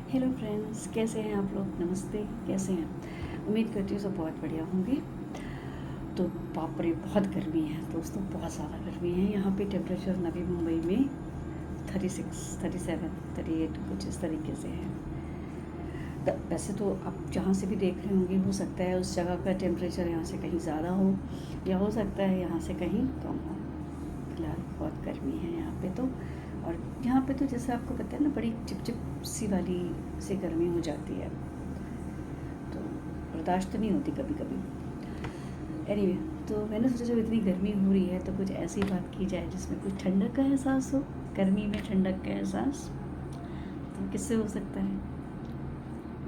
Hello friends, कैसे हैं आप लोग। नमस्ते, कैसे हैं। उम्मीद करती हूँ सब बहुत बढ़िया होंगे। तो बाप रे, बहुत गर्मी है दोस्तों, बहुत ज़्यादा गर्मी है। यहाँ पे टेम्परेचर नवी मुंबई में 36, 37, 38 कुछ इस तरीके से है। वैसे तो आप जहाँ से भी देख रहे होंगे, हो सकता है उस जगह का टेम्परेचर यहाँ से कहीं ज़्यादा हो या हो सकता है यहाँ से कहीं कम हो। फिलहाल बहुत गर्मी है यहाँ पे तो। और यहाँ पे तो जैसे आपको पता है ना, बड़ी चिपचिप सी वाली सी गर्मी हो जाती है, तो बर्दाश्त तो नहीं होती कभी कभी। एनीवे, तो मैंने सोचा जब इतनी गर्मी हो रही है तो कुछ ऐसी बात की जाए जिसमें कुछ ठंडक का एहसास हो। गर्मी में ठंडक का एहसास तो किससे हो सकता है?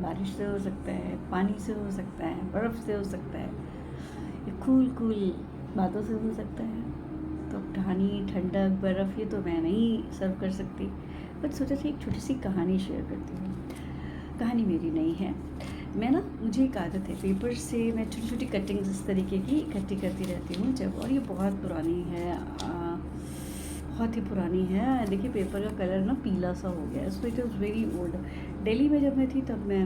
बारिश से हो सकता है, पानी से हो सकता है, बर्फ़ से हो सकता है, ये कूल कूल बातों से हो सकता है। तो पानी, ठंडक, बर्फ़ ये तो मैं नहीं सर्व कर सकती, बट सोचा था एक छोटी सी कहानी शेयर करती हूँ। कहानी मेरी नहीं है, मैं ना, मुझे एक आदत है, पेपर से मैं छोटी छोटी कटिंग्स इस तरीके की इकट्ठी करती रहती हूँ जब। और ये बहुत पुरानी है, बहुत ही पुरानी है। देखिए पेपर का कलर ना पीला सा हो गया है, so it is very old. Delhi में जब मैं थी तब मैं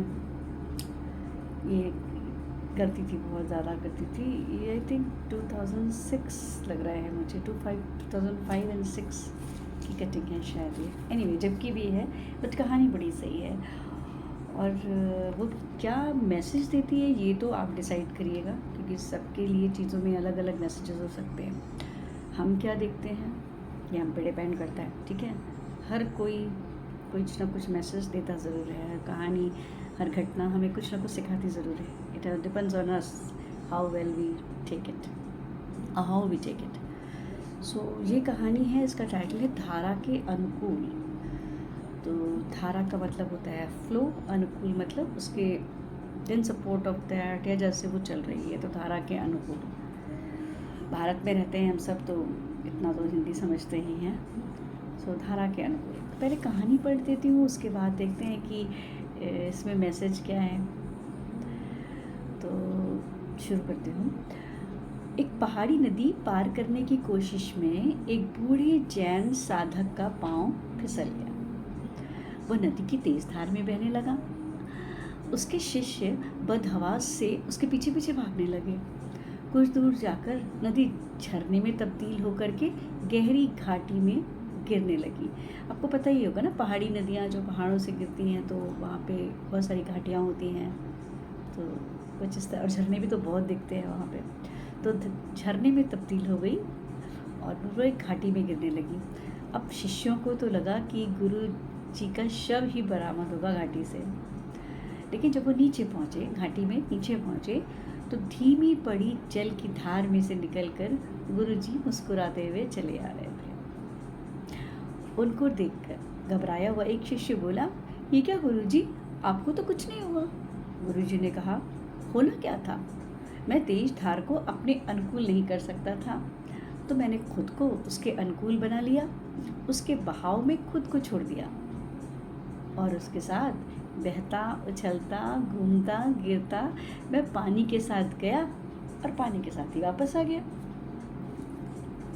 ये करती थी, बहुत ज़्यादा करती थी। ये आई थिंक 2006 लग रहा है मुझे, 2005 एंड 6 की कटिंग है शायद ये। एनीवे, जबकि भी है, बट कहानी बड़ी सही है। और वो क्या मैसेज देती है ये तो आप डिसाइड करिएगा, क्योंकि सबके लिए चीज़ों में अलग अलग मैसेजेस हो सकते हैं। हम क्या देखते हैं ये हम पे डिपेंड करता है, ठीक है। हर कोई कुछ ना कुछ मैसेज देता ज़रूर है। हर कहानी, हर घटना हमें कुछ ना कुछ सिखाती ज़रूर है। It depends on us how well we take it, how we take it. So ये कहानी है, इसका टाइटल है धारा के अनुकूल। तो धारा का मतलब होता है फ्लो, अनुकूल मतलब उसके इन सपोर्ट ऑफ दैट, या जैसे वो चल रही है, तो धारा के अनुकूल। भारत में रहते हैं हम सब, तो इतना तो हिंदी समझते ही हैं। सो धारा के अनुकूल। तो पहले कहानी पढ़ देती हूँ, उसके बाद देखते हैं कि इसमें मैसेज क्या है। तो शुरू करती हूँ। एक पहाड़ी नदी पार करने की कोशिश में एक बूढ़े जैन साधक का पाँव फिसल गया। वह नदी की तेज धार में बहने लगा। उसके शिष्य बदहवास से उसके पीछे पीछे भागने लगे। कुछ दूर जाकर नदी झरने में तब्दील होकर के गहरी घाटी में गिरने लगी। आपको पता ही होगा ना, पहाड़ी नदियाँ जो पहाड़ों से गिरती हैं तो वहाँ पे बहुत सारी घाटियाँ होती हैं, तो कुछ इस तरह। और झरने भी तो बहुत दिखते हैं वहाँ पे। तो झरने में तब्दील हो गई और वो एक घाटी में गिरने लगी। अब शिष्यों को तो लगा कि गुरु जी का शव ही बरामद होगा घाटी से। लेकिन जब वो नीचे पहुँचे, घाटी में नीचे पहुँचे, तो धीमी पड़ी जल की धार में से निकलकर गुरुजी मुस्कुराते हुए चले आ रहे थे। उनको देखकर घबराया हुआ एक शिष्य बोला, ये क्या गुरुजी, आपको तो कुछ नहीं हुआ। गुरुजी ने कहा, होना क्या था, मैं तेज धार को अपने अनुकूल नहीं कर सकता था, तो मैंने खुद को उसके अनुकूल बना लिया, उसके बहाव में खुद को छोड़ दिया और उसके साथ बहता, उछलता, घूमता, गिरता मैं पानी के साथ गया और पानी के साथ ही वापस आ गया।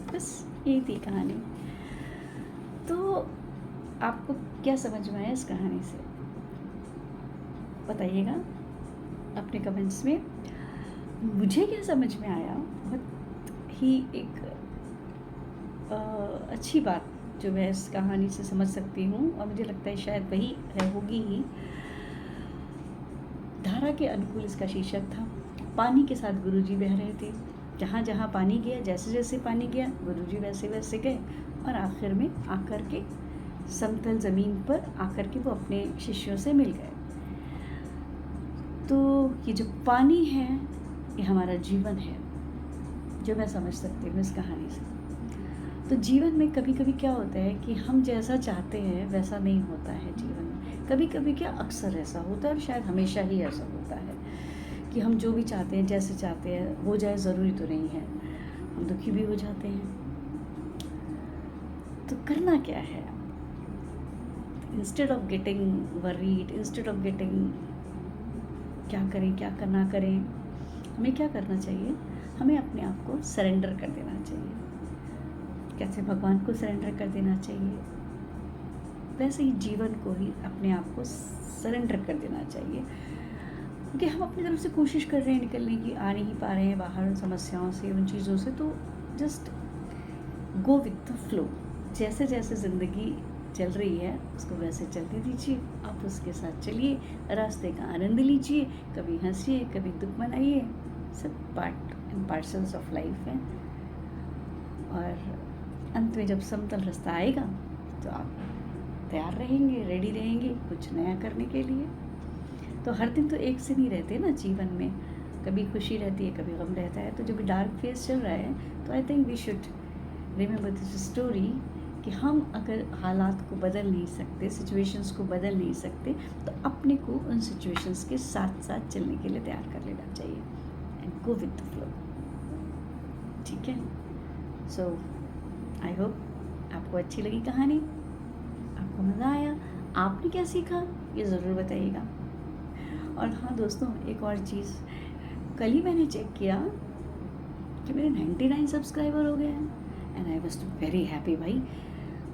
बस यही थी कहानी। तो आपको क्या समझ में आया इस कहानी से, बताइएगा अपने कमेंट्स में। मुझे क्या समझ में आया, बहुत ही एक अच्छी बात जो मैं इस कहानी से समझ सकती हूँ, और मुझे लगता है शायद वही है, होगी ही। धारा के अनुकूल इसका शीर्षक था। पानी के साथ गुरुजी बह रहे थे। जहाँ जहाँ पानी गया, जैसे जैसे पानी गया, गुरुजी वैसे वैसे गए, और आखिर में आकर के समतल ज़मीन पर आकर के वो अपने शिष्यों से मिल गए। तो ये जो पानी है, ये हमारा जीवन है, जो मैं समझ सकती हूँ इस कहानी से। तो जीवन में कभी कभी क्या होता है कि हम जैसा चाहते हैं वैसा नहीं होता है जीवन में। कभी कभी क्या, अक्सर ऐसा होता है, और शायद हमेशा ही ऐसा होता है कि हम जो भी चाहते हैं, जैसे चाहते हैं हो जाए, ज़रूरी तो नहीं है, हम दुखी भी हो जाते हैं। तो करना क्या है, instead of getting worried, instead of getting क्या करें क्या करना करें, हमें क्या करना चाहिए, हमें अपने आप को सरेंडर कर देना चाहिए। कैसे? भगवान को सरेंडर कर देना चाहिए, वैसे ही जीवन को ही अपने आप को सरेंडर कर देना चाहिए, क्योंकि हम अपनी तरफ से कोशिश कर रहे हैं निकलने की, आ नहीं पा रहे हैं बाहर उन समस्याओं से, उन चीज़ों से। तो just go with the flow, जैसे जैसे ज़िंदगी चल रही है उसको वैसे चलने दीजिए, आप उसके साथ चलिए, रास्ते का आनंद लीजिए, कभी हंसिए, कभी दुख मनाइए, सब part and parcels of life है। और अंत में जब समतल रास्ता आएगा तो आप तैयार रहेंगे, रेडी रहेंगे कुछ नया करने के लिए। तो हर दिन तो एक से नहीं रहते ना जीवन में, कभी खुशी रहती है, कभी गम रहता है। तो जब डार्क फेज चल रहा है तो I think we should remember this story, कि हम अगर हालात को बदल नहीं सकते, सिचुएशंस को बदल नहीं सकते, तो अपने को उन सिचुएशंस के साथ साथ चलने के लिए तैयार कर लेना चाहिए and go with the flow. ठीक है, सो आई होप आपको अच्छी लगी कहानी, आपको मज़ा आया, आपने क्या सीखा ये ज़रूर बताइएगा। और हाँ दोस्तों, एक और चीज़, कल ही मैंने चेक किया कि मेरे 99 सब्सक्राइबर हो गए हैं and I was very happy भाई,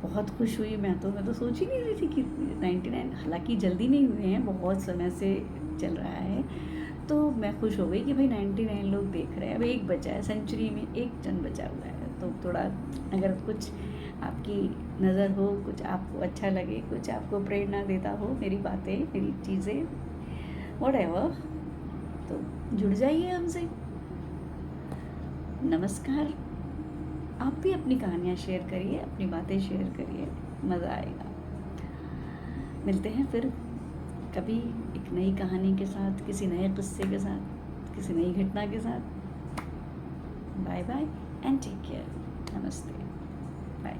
बहुत खुश हुई मैं तो सोच ही नहीं रही थी कि 99, हालांकि जल्दी नहीं हुए हैं, बहुत समय से चल रहा है। तो मैं खुश हो गई कि भाई 99 लोग देख रहे हैं। अब एक बचा है, सेंचुरी में एक जन बचा हुआ है। तो थोड़ा अगर कुछ आपकी नज़र हो, कुछ आपको अच्छा लगे, कुछ आपको प्रेरणा देता हो, मेरी बातें, मेरी चीज़ें, व्हाटएवर, तो जुड़ जाइए हमसे। नमस्कार। आप भी अपनी कहानियाँ शेयर करिए, अपनी बातें शेयर करिए, मज़ा आएगा। मिलते हैं फिर कभी एक नई कहानी के साथ, किसी नए किस्से के साथ, किसी नई घटना के साथ। Bye bye and take care. नमस्ते, बाय।